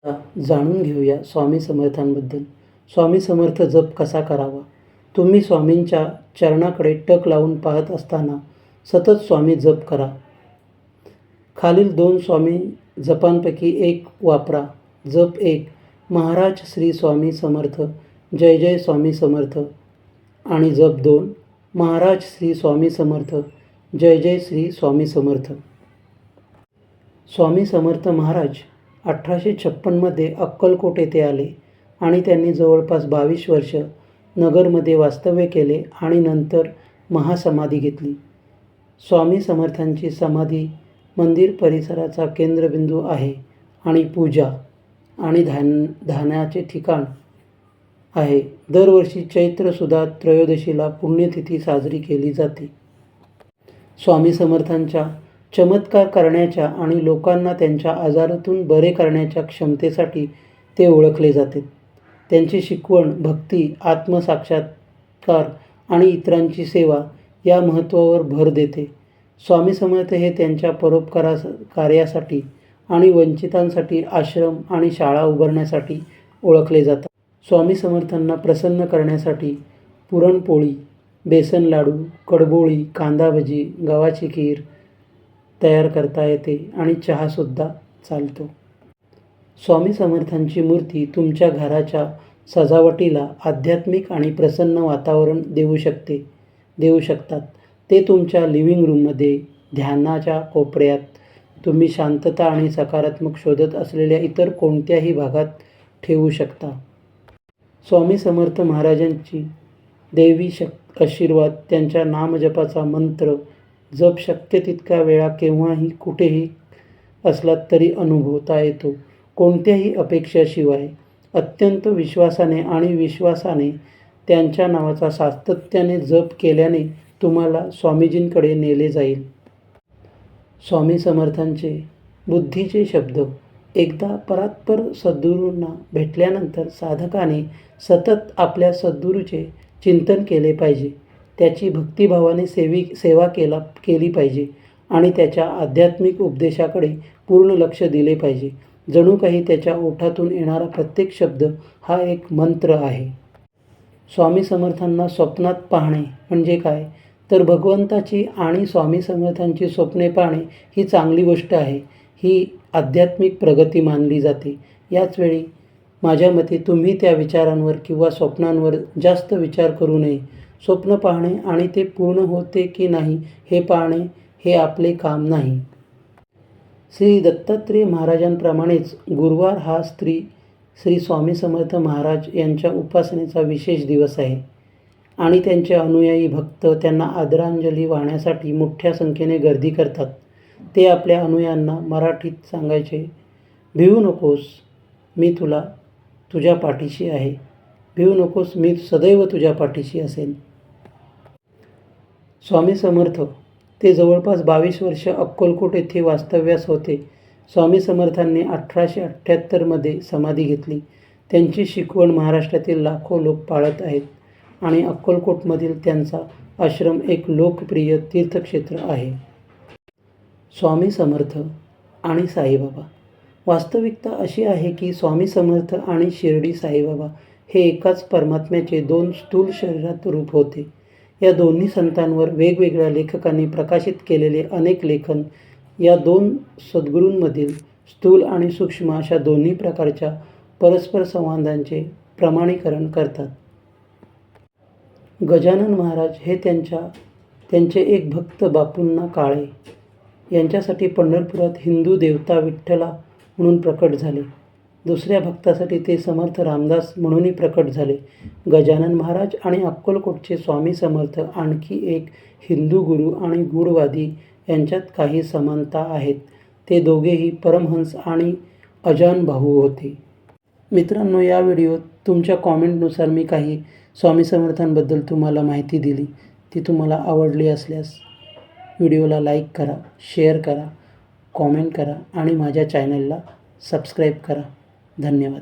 जाणून घेऊया स्वामी समर्थांबद्दल. स्वामी समर्थ जप कसा करावा? तुम्ही स्वामींच्या चरणाकडे टक लावून पाहत असताना सतत स्वामी जप करा. खालील 2 स्वामी जपांपैकी एक वापरा. जप 1. महाराज श्री स्वामी समर्थ, जय जय स्वामी समर्थ. आणि जप 2. महाराज श्री स्वामी समर्थ, जय जय श्री स्वामी समर्थ. स्वामी समर्थ महाराज 1856 मध्ये अक्कलकोट येथे आले आणि त्यांनी जवळपास 22 वर्ष नगरमध्ये वास्तव्य केले आणि नंतर महासमाधी घेतली. स्वामी समर्थांची समाधी मंदिर परिसराचा केंद्रबिंदू आहे आणि पूजा आणि ध्यानाचे ठिकाण आहे. दरवर्षी चैत्र सुदा त्रयोदशीला पुण्यतिथी साजरी केली जाते. स्वामी समर्थांच्या चमत्कार करण्याच्या आणि लोकांना त्यांच्या आजारातून बरे करण्याच्या क्षमतेसाठी ते ओळखले जाते. त्यांची शिकवण भक्ती, आत्मसाक्षात्कार आणि इतरांची सेवा या महत्त्वावर भर देते. स्वामी समर्थ हे त्यांच्या परोपकार कार्यासाठी आणि वंचितांसाठी आश्रम आणि शाळा उभारण्यासाठी ओळखले जातात. स्वामी समर्थांना प्रसन्न करण्यासाठी पुरणपोळी, बेसन लाडू, कडबोळी, कांदा भजी, गव्हाची खीर तयार करता येते आणि चहासुद्धा चालतो. स्वामी समर्थांची मूर्ती तुमच्या घराच्या सजावटीला आध्यात्मिक आणि प्रसन्न वातावरण देऊ शकतात. ते तुमच्या लिव्हिंग रूममध्ये, ध्यानाच्या कोपऱ्यात, तुम्ही शांतता आणि सकारात्मक शोधत असलेल्या इतर कोणत्याही भागात ठेवू शकता. स्वामी समर्थ महाराजांची दैवी आशीर्वाद, त्यांच्या नामजपाचा मंत्र जप शक्य तितक्या वेळा केव्हाही कुठेही असलात तरी अनुभवता येतो. कोणत्याही अपेक्षेशिवाय अत्यंत विश्वासाने त्यांच्या नावाचा सातत्याने जप केल्याने तुम्हाला स्वामीजींकडे नेले जाईल. स्वामी समर्थांचे बुद्धीचे शब्द. एकदा परात्पर सद्गुरूंना भेटल्यानंतर साधकाने सतत आपल्या सद्गुरूचे चिंतन केले पाहिजे, त्याची भक्तिभावाने सेवा केली पाहिजे आणि त्याच्या आध्यात्मिक उपदेशाकडे पूर्ण लक्ष दिले पाहिजे. जणू काही त्याच्या ओठातून येणारा प्रत्येक शब्द हा एक मंत्र आहे. स्वामी समर्थांना स्वप्नात पाहणे म्हणजे काय? तर भगवंताची आणि स्वामी समर्थांची स्वप्ने पाहणे ही चांगली गोष्ट आहे. ही आध्यात्मिक प्रगती मानली जाते. याच वेळी माझ्या मते तुम्ही त्या विचारांवर किंवा स्वप्नांवर जास्त विचार करू नये. स्वप्न पाहणे आणि ते पूर्ण होते की नाही हे पाहणे हे आपले काम नाही. श्री दत्तात्रेय महाराजांप्रमाणेच गुरुवार हा श्री स्वामी समर्थ महाराज यांच्या उपासनेचा विशेष दिवस आहे आणि त्यांचे अनुयायी भक्त त्यांना आदरांजली वाहण्यासाठी मोठ्या संख्येने गर्दी करतात. ते आपल्या अनुयायांना मराठीत सांगायचे, भिवू नकोस, मी तुझ्या पाठीशी आहे. भिवू नकोस, मी सदैव तुझ्या पाठीशी असेन. स्वामी समर्थ ते जवळपास 22 वर्ष अक्कलकोट येथे वास्तव्यास होते. स्वामी समर्थांनी 1878 मध्ये समाधी घेतली. त्यांची शिकवण महाराष्ट्रातील लाखो लोक पाळत आहेत आणि अक्कलकोटमधील त्यांचा आश्रम एक लोकप्रिय तीर्थक्षेत्र आहे. स्वामी समर्थ आणि साईबाबा. वास्तविकता अशी आहे की स्वामी समर्थ आणि शिर्डी साईबाबा हे एकाच परमात्म्याचे 2 स्थूल शरीरात रूप होते. या दोन्ही संतांवर वेगवेगळ्या लेखकांनी प्रकाशित केलेले अनेक लेखन या 2 सद्गुरूंमधील स्थूल आणि सूक्ष्म अशा दोन्ही प्रकारच्या परस्पर संवादांचे प्रमाणीकरण करतात. गजानन महाराज हे त्यांचे एक भक्त बापूंना काळे यांच्यासाठी पंढरपुरात हिंदू देवता विठ्ठला म्हणून प्रकट झाले. दुसऱ्या भक्तासाठी ते समर्थ रामदास म्हणूनही प्रकट झाले. गजानन महाराज आणि अक्कलकोटचे स्वामी समर्थ आणखी एक हिंदू गुरु आणि गूढवादी यांच्यात काही समानता आहेत. ते दोघेही परमहंस आणि अजान भाऊ होते. मित्रांनो, या व्हिडिओत तुमच्या कॉमेंटनुसार मी काही स्वामी समर्थांबद्दल तुम्हाला माहिती दिली. ती तुम्हाला आवडली असल्यास व्हिडिओला लाईक करा, शेअर करा, कॉमेंट करा आणि माझ्या चॅनलला सबस्क्राईब करा. धन्यवाद.